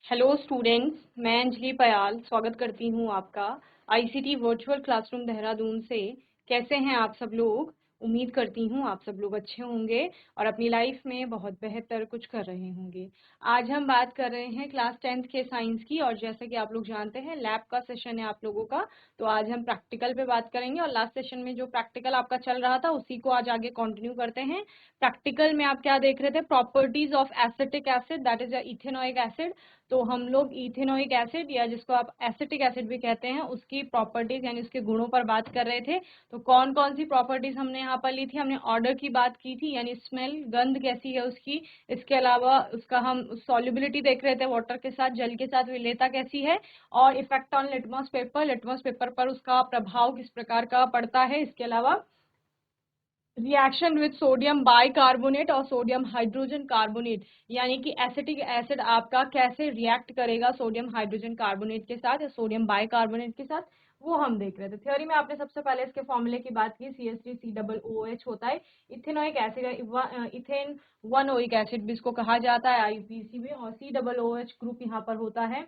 Hello students, मैं अंजलि पयाल स्वागत करती हूँ आपका आईसीटी वर्चुअल क्लासरूम देहरादून से। कैसे हैं आप सब लोग? उम्मीद करती हूँ आप सब लोग अच्छे होंगे और अपनी लाइफ में बहुत बेहतर कुछ कर रहे होंगे। आज हम बात कर रहे हैं क्लास 10th के साइंस की, और जैसे कि आप लोग जानते हैं लैब का सेशन है आप लोगों का, तो आज हम प्रैक्टिकल पे बात करेंगे। और लास्ट सेशन में जो प्रैक्टिकल आपका चल रहा था उसी को आज आगे कंटिन्यू करते हैं। प्रैक्टिकल में आप क्या देख रहे थे? Properties of acetic acid, that is ethanoic acid. तो हम लोग इथेनोइक एसिड या जिसको आप एसिटिक एसिड भी कहते हैं उसकी प्रॉपर्टीज यानी उसके गुणों पर बात कर रहे थे। तो कौन कौन सी प्रॉपर्टीज हमने यहाँ पर ली थी? हमने ऑर्डर की बात की थी, यानी स्मेल, गंध कैसी है उसकी। इसके अलावा उसका हम सॉल्युबिलिटी देख रहे थे, वाटर के साथ, जल के साथ विलेयता कैसी है, और इफेक्ट ऑन लिटमस पेपर पर उसका प्रभाव किस प्रकार का पड़ता है। इसके अलावा रिएक्शन विद सोडियम बाइकार्बोनेट और सोडियम हाइड्रोजन कार्बोनेट, यानी कि एसिटिक एसिड आपका कैसे रिएक्ट करेगा सोडियम हाइड्रोजन कार्बोनेट के साथ या सोडियम बाइकार्बोनेट के साथ, वो हम देख रहे थे। थ्योरी में आपने सबसे पहले इसके फॉर्मूले की बात की, CH3COOH होता है ethanoic acid, ethane 1 oic acid भी इसको कहा जाता है IUPAC में, और COOH ग्रुप यहाँ पर होता है।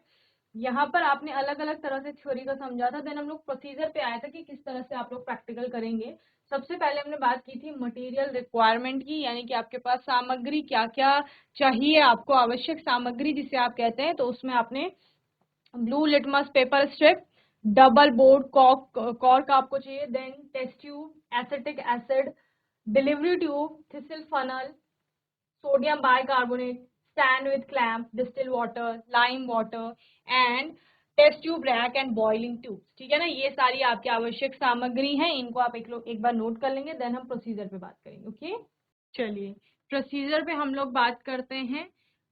यहाँ पर आपने अलग अलग तरह से थ्योरी का समझा था। देन हम लोग प्रोसीजर पे आए थे कि किस तरह से आप लोग प्रैक्टिकल करेंगे। सबसे पहले हमने बात की थी मटेरियल रिक्वायरमेंट की, यानी कि आपके पास सामग्री क्या क्या चाहिए, आपको आवश्यक सामग्री जिसे आप कहते हैं। तो उसमें आपने blue litmus paper strip, double bored cork आपको चाहिए, then test tube, acetic acid, delivery tube, thistle funnel, sodium bicarbonate, stand with clamp, distilled water, lime water and test tube, rack and boiling tube. ठीक है ना, ये सारी आपकी आवश्यक सामग्री हैं, इनको आप एक बार नोट कर लेंगे। देन हम प्रोसीजर पे बात करेंगे। ओके, चलिए प्रोसीजर पे हम लोग बात करते हैं।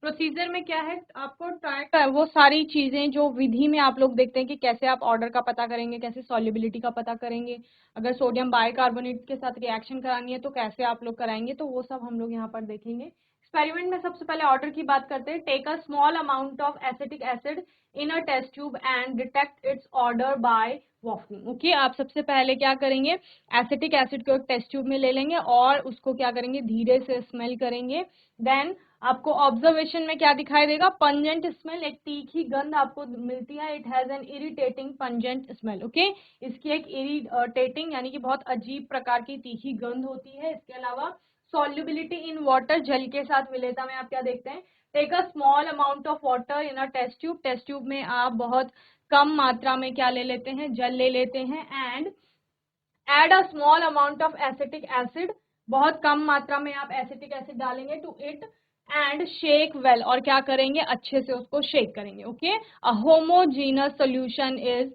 प्रोसीजर में क्या है, आपको ट्राई कर वो सारी चीजें जो विधि में आप लोग देखते हैं कि कैसे आप ऑर्डर का पता करेंगे, कैसे सॉल्युबिलिटी का पता करेंगे, अगर सोडियम बाइकार्बोनेट के साथ रिएक्शन करानी है तो कैसे आप लोग कराएंगे, तो वो सब हम लोग यहाँ पर देखेंगे। एक्सपेरिमेंट में सबसे पहले ऑर्डर की बात करते हैं। Take a small amount of acetic acid in a test tube and detect its odour by wafting. Okay, आप सबसे पहले क्या करेंगे, एसिटिक एसिड को एक टेस्ट ट्यूब में ले लेंगे और उसको क्या करेंगे, धीरे से स्मेल करेंगे। देन आपको ऑब्जर्वेशन में क्या दिखाई देगा, पंजेंट स्मेल, एक तीखी गंध आपको मिलती है। It has an irritating pungent smell. Okay, इसकी एक इरिटेटिंग यानी कि बहुत अजीब प्रकार की तीखी गंध होती है। इसके अलावा सॉल्युबिलिटी इन वाटर, जल के साथ विलेयता में आप क्या देखते हैं, take a small amount of water in a test tube. Test tube में आप बहुत कम मात्रा में क्या ले लेते हैं, जल ले लेते हैं। And add a small amount of acetic acid, बहुत कम मात्रा में आप एसिटिक एसिड डालेंगे to it and shake well, और क्या करेंगे, अच्छे से उसको शेक करेंगे। Okay, a homogeneous solution is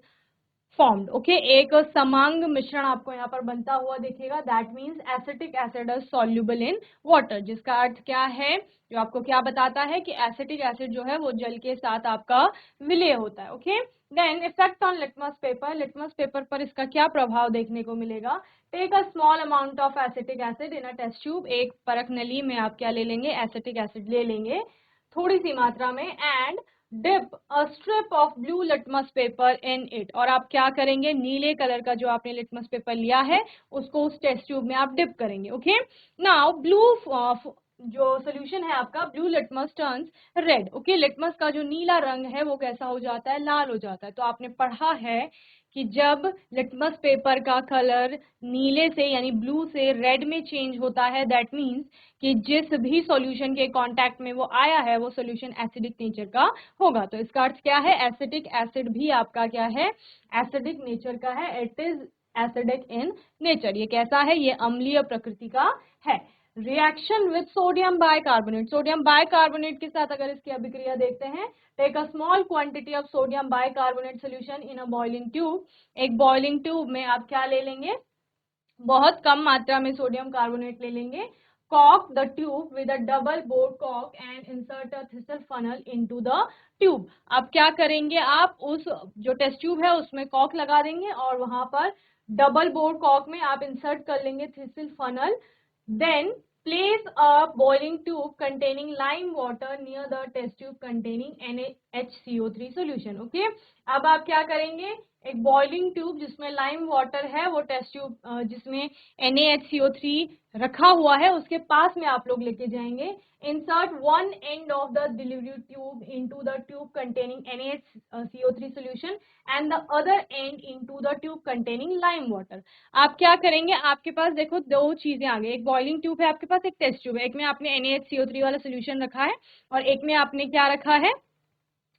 formed. Okay, एक समांग मिश्रण आपको यहाँ पर बनता हुआ दिखेगा। That means acetic acid is soluble in water, जिसका अर्थ क्या है, जो आपको क्या बताता है कि एसिटिक एसिड जो है वो जल के साथ आपका विलय होता है। Okay, then effect on litmus paper, litmus paper पर इसका क्या प्रभाव देखने को मिलेगा। Take a small amount of acetic acid in a test tube, एक परख नली में आप क्या ले लेंगे, एसिटिक एसिड ले लेंगे थोड़ी सी मात्रा में। And dip a strip of blue litmus paper in it, और आप क्या करेंगे, नीले कलर का जो आपने लिटमस पेपर लिया है उसको उस टेस्ट ट्यूब में आप डिप करेंगे। ओके, नाउ ब्लू जो सोल्यूशन है आपका, blue litmus turns red. Okay, litmus का जो नीला रंग है वो कैसा हो जाता है, लाल हो जाता है। तो आपने पढ़ा है कि जब लिटमस पेपर का कलर नीले से यानी ब्लू से रेड में चेंज होता है, दैट मीन्स कि जिस भी सॉल्यूशन के कांटेक्ट में वो आया है वो सॉल्यूशन एसिडिक नेचर का होगा। तो इसका अर्थ क्या है, एसिटिक एसिड भी आपका क्या है, एसिडिक नेचर का है। It is acidic in nature. ये कैसा है, ये अम्लीय प्रकृति का है। Reaction with sodium bicarbonate, sodium bicarbonate के साथ अगर इसकी अभिक्रिया देखते हैं, take a small quantity of sodium bicarbonate solution in a boiling tube, एक बॉइलिंग ट्यूब में आप क्या ले लेंगे, बहुत कम मात्रा में सोडियम कार्बोनेट ले लेंगे। Kock the tube with a double board cock and insert a thistle funnel into the tube. अब क्या करेंगे, आप उस जो टेस्ट ट्यूब है उसमें कॉक लगा देंगे और वहां पर डबल बोर्ड कॉक में आप इंसर्ट कर लेंगे thistle funnel. Then place a boiling tube containing lime water near the test tube containing NaHCO3 solution. Okay, अब आप क्या करेंगे, एक बॉइलिंग ट्यूब जिसमें लाइम वाटर है, वो टेस्ट ट्यूब जिसमें NaHCO3 रखा हुआ है, उसके पास में आप लोग लेके जाएंगे. Insert one end of the delivery tube into the tube containing NaHCO3 solution and the other end into the tube containing lime water. आप क्या करेंगे, आपके पास देखो दो चीजें आ गई, एक बॉइलिंग ट्यूब है आपके पास, एक टेस्ट ट्यूब है. एक में आपने NaHCO3 वाला सोल्यूशन रखा है और एक में आपने क्या रखा है,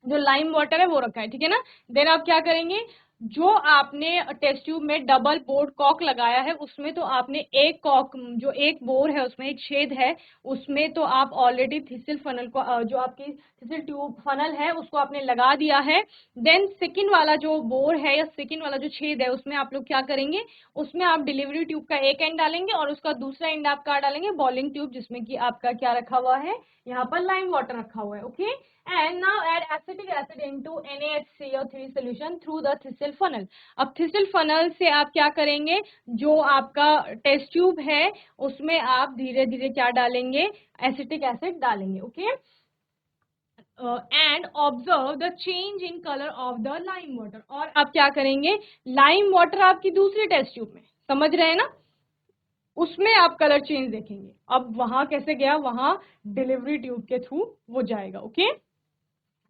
जो लाइम वाटर है वो रखा है, ठीक है ना. देन आप क्या करेंगे, जो आपने टेस्ट ट्यूब में डबल बोर्ड कॉक लगाया है उसमें तो आपने एक कॉक, जो एक बोर है उसमें एक छेद है, उसमें तो आप ऑलरेडी थिसिल फनल को जो आपकी थिसिल ट्यूब फनल है उसको आपने लगा दिया है. देन सेकंड वाला जो बोर है या सेकंड वाला जो छेद है उसमें आप लोग क्या करेंगे, उसमें आप डिलीवरी ट्यूब का एक एंड डालेंगे और उसका दूसरा एंड आप क्या डालेंगे, बॉइलिंग ट्यूब जिसमें कि आपका क्या रखा हुआ है, यहाँ पर लाइम वाटर रखा हुआ है. Okay. And now add acetic acid into NaHCO3 solution through the thistle funnel. अब thistle funnel से आप क्या करेंगे, जो आपका टेस्ट ट्यूब है उसमें आप धीरे धीरे क्या डालेंगे, एसिटिक एसिड डालेंगे. Okay. And observe the change in colour of the lime water. और आप क्या करेंगे, लाइम वाटर आपकी दूसरी टेस्ट ट्यूब में, समझ रहे हैं ना, उसमें आप कलर चेंज देखेंगे. अब वहां कैसे गया, वहां डिलीवरी ट्यूब के थ्रू वो जाएगा. ओके.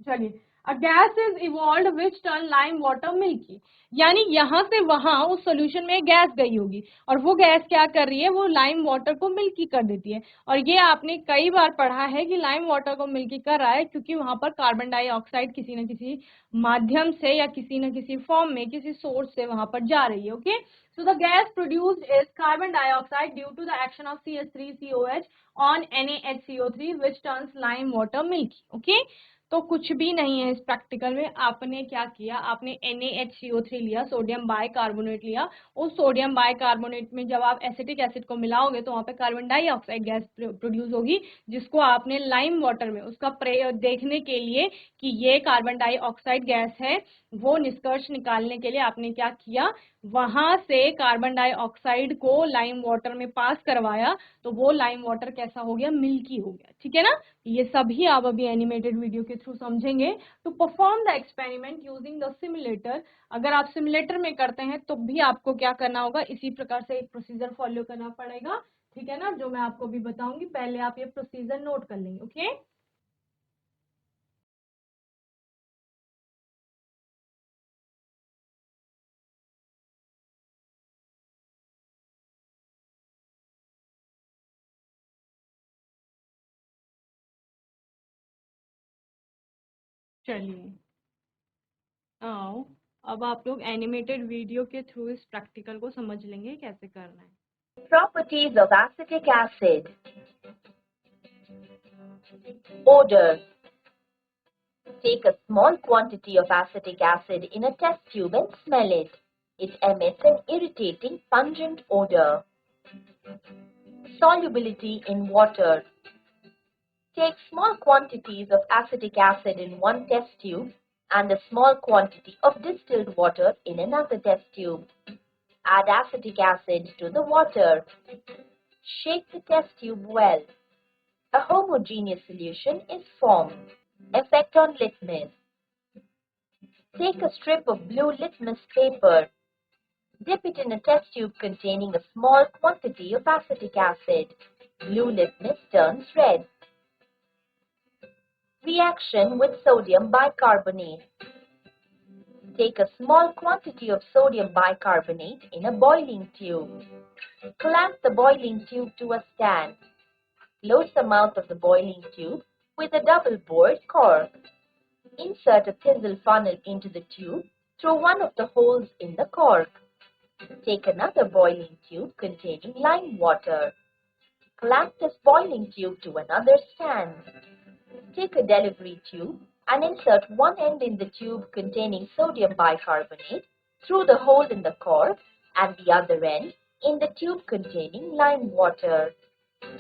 चलिए, a gas is evolve which turn lime water milky. यानी यहां से वहां उस सोल्यूशन में गैस गई होगी और वो गैस क्या कर रही है, वो लाइम वाटर को मिल्की कर देती है. और ये आपने कई बार पढ़ा है कि लाइम वाटर को मिल्की कर रहा है क्योंकि वहां पर कार्बन डाइऑक्साइड किसी न किसी माध्यम से या किसी न किसी फॉर्म में किसी सोर्स से वहां पर जा रही है. Okay. So the gas produced is carbon dioxide due to the action of CH3COH on NaHCO3 which turns lime water milky. Okay. तो कुछ भी नहीं है इस प्रैक्टिकल में. आपने क्या किया, आपने NaHCO3 लिया, सोडियम बाइकार्बोनेट लिया. उस सोडियम बाइकार्बोनेट में जब आप एसिटिक एसिड को मिलाओगे तो वहां पे कार्बन डाइऑक्साइड गैस प्रोड्यूस होगी, जिसको आपने लाइम वाटर में उसका देखने के लिए कि ये कार्बन डाइऑक्साइड गैस है, वो निष्कर्ष निकालने के लिए आपने क्या किया, वहां से कार्बन डाइऑक्साइड को लाइम वाटर में पास करवाया, तो वो लाइम वाटर कैसा हो गया, मिल्की हो गया. ठीक है ना. ये सभी आप अभी एनिमेटेड वीडियो के थ्रू समझेंगे. To perform the experiment using the simulator, अगर आप सिमुलेटर में करते हैं तो भी आपको क्या करना होगा, इसी प्रकार से एक प्रोसीजर फॉलो करना पड़ेगा. ठीक है ना, जो मैं आपको भी बताऊंगी, पहले आप ये प्रोसीजर नोट कर लेंगे. ओके. चलिए, आओ अब आप लोग एनिमेटेड वीडियो के थ्रू इस प्रैक्टिकल को समझ लेंगे कैसे करना है. Properties of acetic acid. Odor. Take a small quantity of acetic acid in a test tube and smell it. It emits an irritating, pungent odor. Solubility in water. Take small quantities of acetic acid in one test tube and a small quantity of distilled water in another test tube. Add acetic acid to the water. Shake the test tube well. A homogeneous solution is formed. Effect on litmus. Take a strip of blue litmus paper. Dip it in a test tube containing a small quantity of acetic acid. Blue litmus turns red. Reaction with sodium bicarbonate. Take a small quantity of sodium bicarbonate in a boiling tube. Clamp the boiling tube to a stand. Close the mouth of the boiling tube with a double-bored cork. Insert a thistle funnel into the tube through one of the holes in the cork. Take another boiling tube containing lime water. Clamp this boiling tube to another stand. Take a delivery tube and insert one end in the tube containing sodium bicarbonate through the hole in the cork and the other end in the tube containing lime water.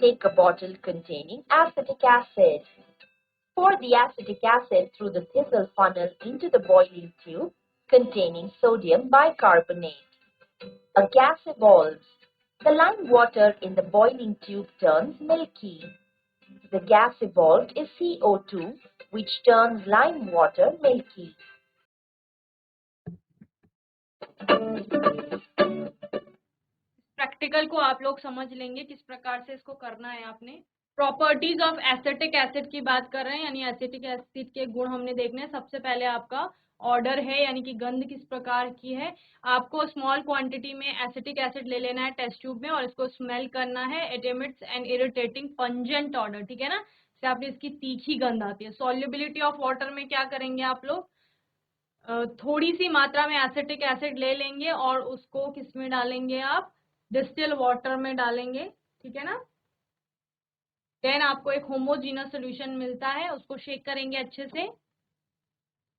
Take a bottle containing acetic acid. Pour the acetic acid through the thistle funnel into the boiling tube containing sodium bicarbonate. A gas evolves. The lime water in the boiling tube turns milky. The gas evolved is CO2, which turns lime water milky. Practical को आप लोग समझ लेंगे किस प्रकार से इसको करना है। आपने प्रॉपर्टीज ऑफ एसिटिक एसिड की बात कर रहे हैं, यानी एसिटिक एसिड के गुण हमने देखने हैं। सबसे पहले आपका ऑर्डर है, यानी कि गंध किस प्रकार की है। आपको स्मॉल क्वांटिटी में एसिटिक एसिड ले लेना है टेस्ट ट्यूब में और इसको स्मेल करना है। It emits an irritating pungent odour, ठीक है ना, जैसे आपने इसकी तीखी गंध आती है। सॉल्युबिलिटी ऑफ वाटर में क्या करेंगे आप लोग, थोड़ी सी मात्रा में एसिटिक एसिड ले लेंगे और उसको किस में डालेंगे, आप डिस्टिल वाटर में डालेंगे, ठीक है ना। देन आपको एक होमोजीनस सोल्यूशन मिलता है, उसको शेक करेंगे अच्छे से।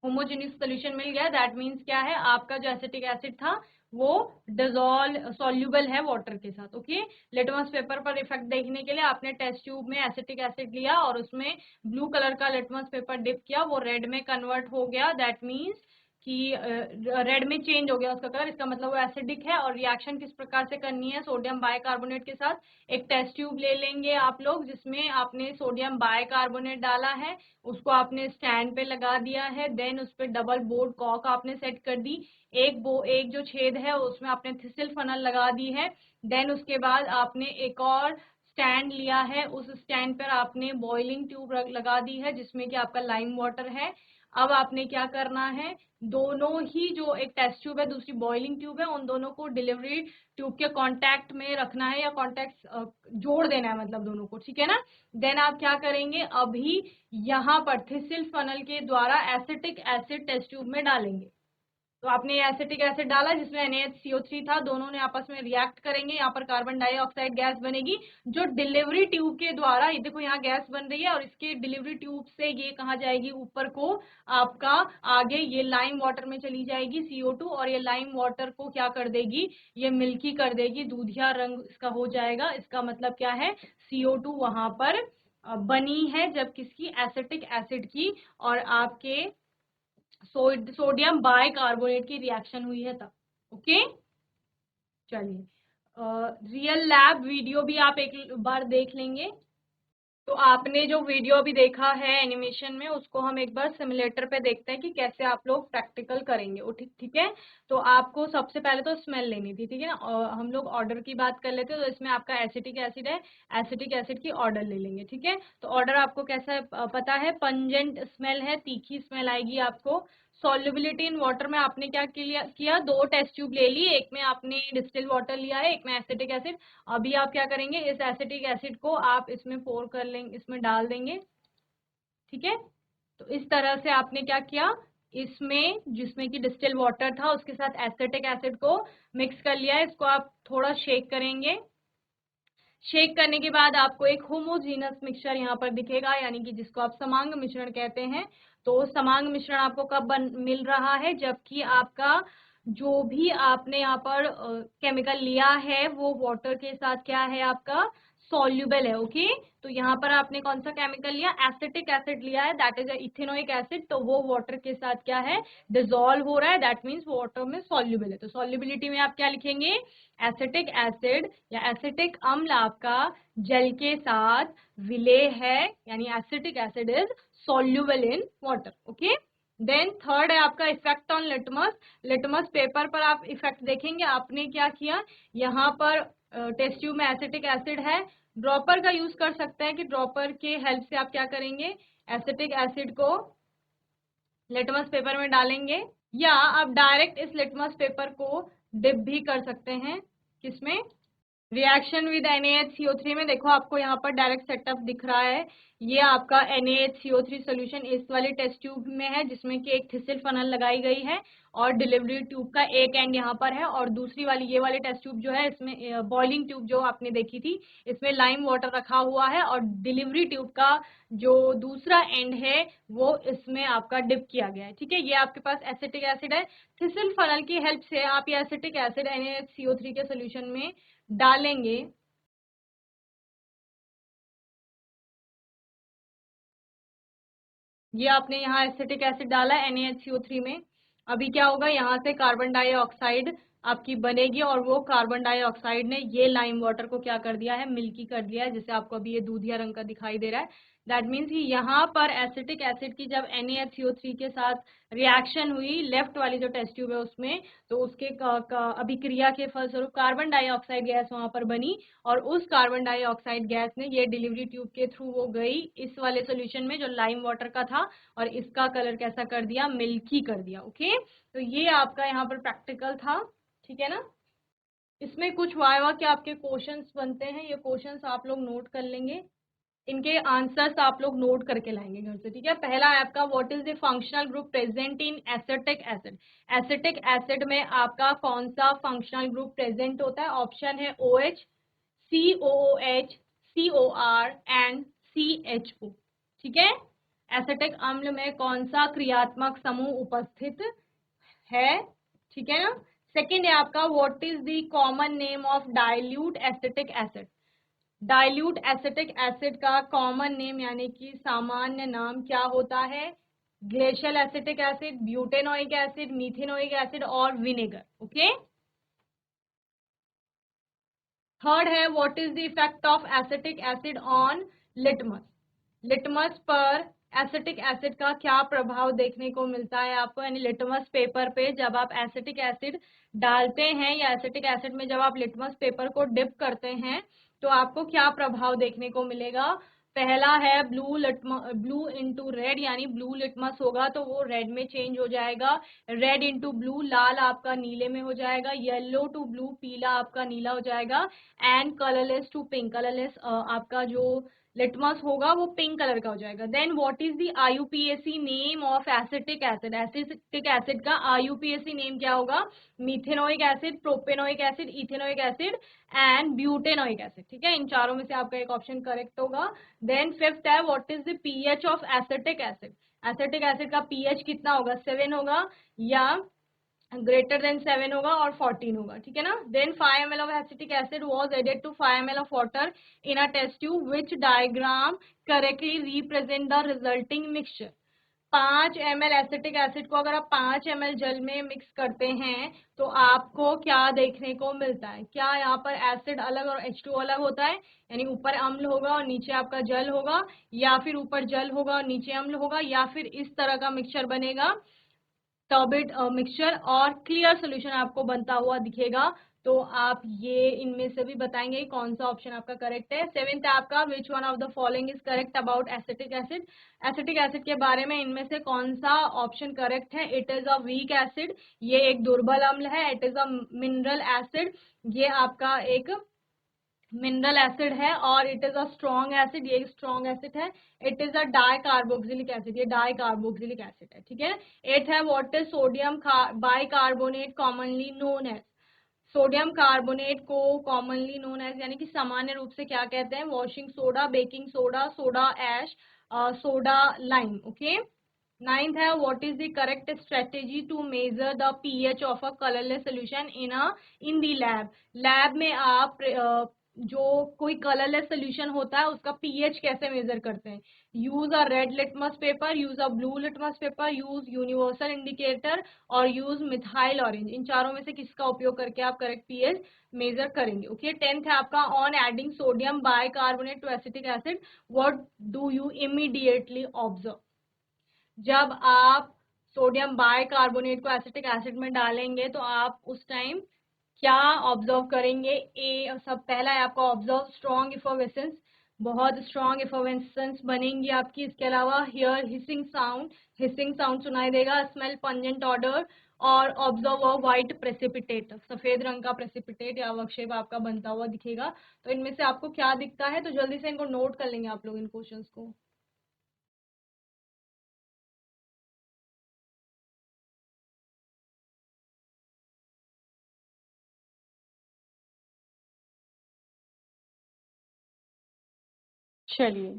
होमोजीनियस सोल्यूशन मिल गया, दैट मीन्स क्या है, आपका जो एसिटिक एसिड था वो डिजोल्व सॉल्युबल है वाटर के साथ। ओके, लिटमस पेपर पर इफेक्ट देखने के लिए आपने टेस्ट ट्यूब में एसिटिक एसिड लिया और उसमें ब्लू कलर का लिटमस पेपर डिप किया, वो रेड में कन्वर्ट हो गया, दैट मीन्स कि रेड में चेंज हो गया उसका कलर, इसका मतलब वो एसिडिक है। और रिएक्शन किस प्रकार से करनी है सोडियम बाइकार्बोनेट के साथ, एक टेस्ट ट्यूब ले लेंगे आप लोग जिसमें आपने सोडियम बाइकार्बोनेट डाला है, उसको आपने स्टैंड पे लगा दिया है। देन उस पर डबल बोर्ड कॉक आपने सेट कर दी, एक जो छेद है उसमें आपने थिसिल फनल लगा दी है। देन उसके बाद आपने एक और स्टैंड लिया है, उस स्टैंड पर आपने बॉइलिंग ट्यूब लगा दी है जिसमें कि आपका लाइम वाटर है। अब आपने क्या करना है, दोनों ही, जो एक टेस्ट ट्यूब है दूसरी बॉइलिंग ट्यूब है, उन दोनों को डिलीवरी ट्यूब के कांटेक्ट में रखना है, या कांटेक्ट जोड़ देना है मतलब दोनों को, ठीक है ना। देन आप क्या करेंगे, अभी यहाँ पर थिसिल फनल के द्वारा एसिटिक एसिड टेस्ट ट्यूब में डालेंगे। तो आपने एसिटिक एसिड डाला जिसमें NaHCO3 था, दोनों ने आपस में रिएक्ट करेंगे, यहाँ पर कार्बन डाइऑक्साइड गैस बनेगी जो डिलीवरी ट्यूब के द्वारा, ये देखो यहाँ गैस बन रही है और इसके डिलीवरी ट्यूब से ये कहाँ जाएगी, ऊपर को आपका आगे ये लाइम वाटर में चली जाएगी CO2, और ये लाइम वाटर को क्या कर देगी, ये मिल्की कर देगी, दूधिया रंग इसका हो जाएगा। इसका मतलब क्या है, CO2 वहां पर बनी है, जब किसकी, एसिटिक एसिड की, और आपके सोडियम बाइकार्बोनेट की रिएक्शन हुई है तब। ओके, चलिए रियल लैब वीडियो भी आप एक बार देख लेंगे। तो आपने जो वीडियो अभी देखा है एनिमेशन में, उसको हम एक बार सिमुलेटर पे देखते हैं कि कैसे आप लोग प्रैक्टिकल करेंगे। वो ठीक है। तो आपको सबसे पहले तो स्मेल लेनी थी, ठीक है ना। और हम लोग ऑर्डर की बात कर लेते हैं, तो इसमें आपका एसिटिक एसिड है, एसिटिक एसिड की ऑर्डर ले लेंगे, ठीक है। तो ऑर्डर आपको कैसा पता है, पंजेंट स्मेल है, तीखी स्मेल आएगी आपको। सॉल्युबिलिटी इन वाटर में आपने क्या किया, दो टेस्ट ट्यूब ले ली, एक में आपने डिस्टिल वाटर लिया है, एक में एसिटिक एसिड। अभी आप क्या करेंगे, इस एसिटिक एसिड को आप इसमें पोर कर लेंगे, इसमें डाल देंगे, ठीक है। तो इस तरह से आपने क्या किया, इसमें जिसमें कि डिस्टिल वाटर था उसके साथ एसिटिक एसिड को मिक्स कर लिया है। इसको आप थोड़ा शेक करेंगे। शेक करने के बाद आपको एक होमोजीनस मिक्सचर यहाँ पर दिखेगा, यानी कि जिसको आप समांग मिश्रण कहते हैं। तो समांग मिश्रण आपको कब मिल रहा है, जबकि आपका जो भी आपने यहाँ पर केमिकल लिया है वो वाटर के साथ क्या है, आपका सॉल्युबल है। ओके, तो यहाँ पर आपने कौन सा केमिकल लिया, एसिटिक एसिड लिया है, दैट इज इथेनोइक एसिड। तो वो वाटर के साथ क्या है, डिजोल्व हो रहा है, दैट मीन्स वो वाटर में सॉल्युबल है। तो सॉल्युबिलिटी में आप क्या लिखेंगे, एसिटिक एसिड या एसिटिक अम्ल आपका जल के साथ विलेय है, यानी acetic acid is soluble in water. Okay, then third है आपका effect on litmus. Litmus paper पर आप इफेक्ट देखेंगे। आपने क्या किया, यहाँ पर टेस्ट ट्यूब में एसिटिक एसिड है, ड्रॉपर का यूज कर सकते हैं कि ड्रॉपर के हेल्प से आप क्या करेंगे, एसिटिक एसिड को लिटमस पेपर में डालेंगे, या आप डायरेक्ट इस लिटमस पेपर को डिप भी कर सकते हैं, किसमें, रिएक्शन विद NaHCO3 में। देखो आपको यहाँ पर डायरेक्ट सेटअप दिख रहा है, ये आपका NaHCO3 सोल्यूशन इस वाले टेस्ट ट्यूब में है जिसमें कि एक थिसिल फनल लगाई गई है और डिलीवरी ट्यूब का एक एंड यहाँ पर है, और दूसरी वाली ये वाले टेस्ट ट्यूब जो है इसमें बॉइलिंग ट्यूब जो आपने देखी थी, इसमें लाइम वाटर रखा हुआ है, और डिलीवरी ट्यूब का जो दूसरा एंड है वो इसमें आपका डिप किया गया है, ठीक है। ये आपके पास एसिटिक एसिड है। थिसिल फनल की हेल्प से आप ये एसिटिक एसिड NaHCO3 के सोल्यूशन में डालेंगे। ये आपने यहाँ एसिटिक एसिड डाला है NaHCO3 में। अभी क्या होगा, यहाँ से कार्बन डाइऑक्साइड आपकी बनेगी, और वो कार्बन डाइऑक्साइड ने ये लाइम वाटर को क्या कर दिया है, मिल्की कर दिया है, जैसे आपको अभी ये दूधिया रंग का दिखाई दे रहा है। दैट मीन्स कि यहाँ पर एसिटिक एसिड की जब NaCO3 के साथ रिएक्शन हुई लेफ्ट वाली जो टेस्ट ट्यूब है उसमें, तो उसके अभिक्रिया के फलस्वरूप कार्बन डाइऑक्साइड गैस वहां पर बनी, और उस कार्बन डाइऑक्साइड गैस ने ये डिलीवरी ट्यूब के थ्रू वो गई इस वाले सोल्यूशन में जो लाइम वाटर का था, और इसका कलर कैसा कर दिया, मिल्की कर दिया। ओके, तो ये आपका यहाँ पर प्रैक्टिकल था, ठीक है ना। इसमें कुछ वाइवा के आपके क्वेश्चंस बनते हैं, ये क्वेश्चंस आप लोग नोट कर लेंगे, इनके आंसर्स आप लोग नोट करके लाएंगे घर से, ठीक है। पहला है आपका, what is the functional group present in acetic acid. Acetic acid में आपका कौन सा फंक्शनल ग्रुप प्रेजेंट होता है? ऑप्शन है OH, COOH, COR and CHO, ठीक है। एसिटिक अम्ल में कौन सा क्रियात्मक समूह उपस्थित है, ठीक है ना। सेकेंड है आपका, what is the common name of dilute acetic acid. Dilute acetic acid का कॉमन नेम यानी कि सामान्य नाम क्या होता है? Glacial acetic acid, butanoic acid, methanoic acid और विनेगर। ओके, थर्ड है, what is the effect of acetic acid on litmus. Litmus पर एसिटिक एसिड का क्या प्रभाव देखने को मिलता है आपको, यानी लिटमस पेपर पे जब आप एसिटिक एसिड डालते हैं या एसिटिक एसिड में जब आप लिटमस पेपर को डिप करते हैं तो आपको क्या प्रभाव देखने को मिलेगा? पहला है ब्लू इंटू रेड, यानी ब्लू लिटमस होगा तो वो रेड में चेंज हो जाएगा, रेड इंटू ब्लू लाल आपका नीले में हो जाएगा, येलो टू ब्लू पीला आपका नीला हो जाएगा, and colourless to pink, colourless आपका जो लिटमस होगा वो पिंक कलर का हो जाएगा। Then what is the IUPAC name of acetic acid. Acetic acid का IUPAC नेम क्या होगा? Methanoic acid, propanoic acid, ethanoic acid and butanoic acid, ठीक है। इन चारों में से आपका एक ऑप्शन करेक्ट होगा। देन फिफ्थ है, what is the pH of acetic acid. Acetic acid का pH कितना होगा? 7 होगा या ग्रेटर देन 7 होगा और 14 होगा, ठीक है ना। Then 5 ml of acetic acid was added to 5 ml of water in a test tube, which diagram correctly represent the resulting mixture. 5 ml acetic acid को अगर आप 5 ml जल में मिक्स करते हैं तो आपको क्या देखने को मिलता है? क्या यहाँ पर एसिड अलग और H2O अलग होता है, यानी ऊपर अम्ल होगा और नीचे आपका जल होगा, या फिर ऊपर जल होगा और नीचे अम्ल होगा, या फिर इस तरह का मिक्सचर बनेगा, टर्बिड मिक्सचर और क्लियर सोल्यूशन आपको बनता हुआ दिखेगा। तो आप ये इनमें से भी बताएंगे कौन सा ऑप्शन आपका करेक्ट है। सेवेंथ आपका, which one of the following is correct about acetic acid. Acetic acid के बारे में इनमें से कौन सा ऑप्शन करेक्ट है? It is a weak acid, ये एक दुर्बल अम्ल है। It is a mineral acid, ये आपका एक मिनरल एसिड है। और it is a strong acid, ये स्ट्रॉन्ग एसिड है। It is a di carboxylic acid, ये डाई कार्बोक्सिलिक एसिड है, ठीक है। एट है, what is sodium bicarbonate commonly known as. Sodium carbonate को कॉमनली नोन एज यानी कि सामान्य रूप से क्या कहते हैं? Washing soda, baking soda, soda ash, soda lime. Okay, ninth है, what is the correct strategy to measure the pH of a colourless solution in the lab. Lab में आप जो कोई कलरलेस सोल्यूशन होता है उसका pH कैसे मेजर करते हैं? Use a red litmus paper, use a blue litmus paper, use universal indicator और यूज मिथाइल ऑरेंज। इन चारों में से किसका उपयोग करके आप करेक्ट pH मेजर करेंगे? ओके, टेंथ है आपका, on adding sodium bicarbonate to acetic acid what do you immediately observe. जब आप सोडियम बाइकार्बोनेट को एसिटिक एसिड में डालेंगे तो आप उस टाइम क्या ऑब्जर्व करेंगे? ए सब पहला है आपका, ऑब्जर्व स्ट्रॉन्ग इफर्वेसेंस, बहुत स्ट्रॉन्ग इफर्वेसेंस बनेंगी आपकी। इसके अलावा हियर हिसिंग साउंड सुनाई देगा। स्मेल पंजेंट ऑर्डर, और ऑब्जर्व अ व्हाइट प्रेसिपिटेट, सफेद रंग का प्रेसिपिटेट या अवक्षेप आपका बनता हुआ दिखेगा। तो इनमें से आपको क्या दिखता है? तो जल्दी से इनको नोट कर लेंगे आप लोग इन क्वेश्चंस को। चलिए,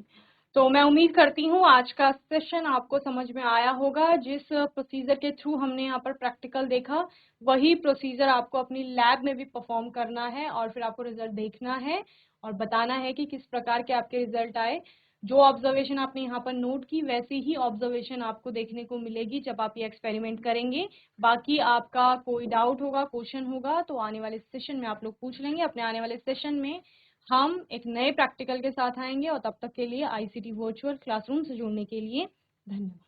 तो मैं उम्मीद करती हूँ आज का सेशन आपको समझ में आया होगा। जिस प्रोसीजर के थ्रू हमने यहाँ पर प्रैक्टिकल देखा वही प्रोसीजर आपको अपनी लैब में भी परफॉर्म करना है, और फिर आपको रिजल्ट देखना है और बताना है कि किस प्रकार के आपके रिजल्ट आए। जो ऑब्जर्वेशन आपने यहाँ पर नोट की वैसी ही ऑब्जर्वेशन आपको देखने को मिलेगी जब आप ये एक्सपेरिमेंट करेंगे। बाकी आपका कोई डाउट होगा, क्वेश्चन होगा तो आने वाले सेशन में आप लोग पूछ लेंगे। अपने आने वाले सेशन में हम एक नए प्रैक्टिकल के साथ आएंगे और तब तक के लिए आईसीटी वर्चुअल क्लासरूम से जुड़ने के लिए धन्यवाद।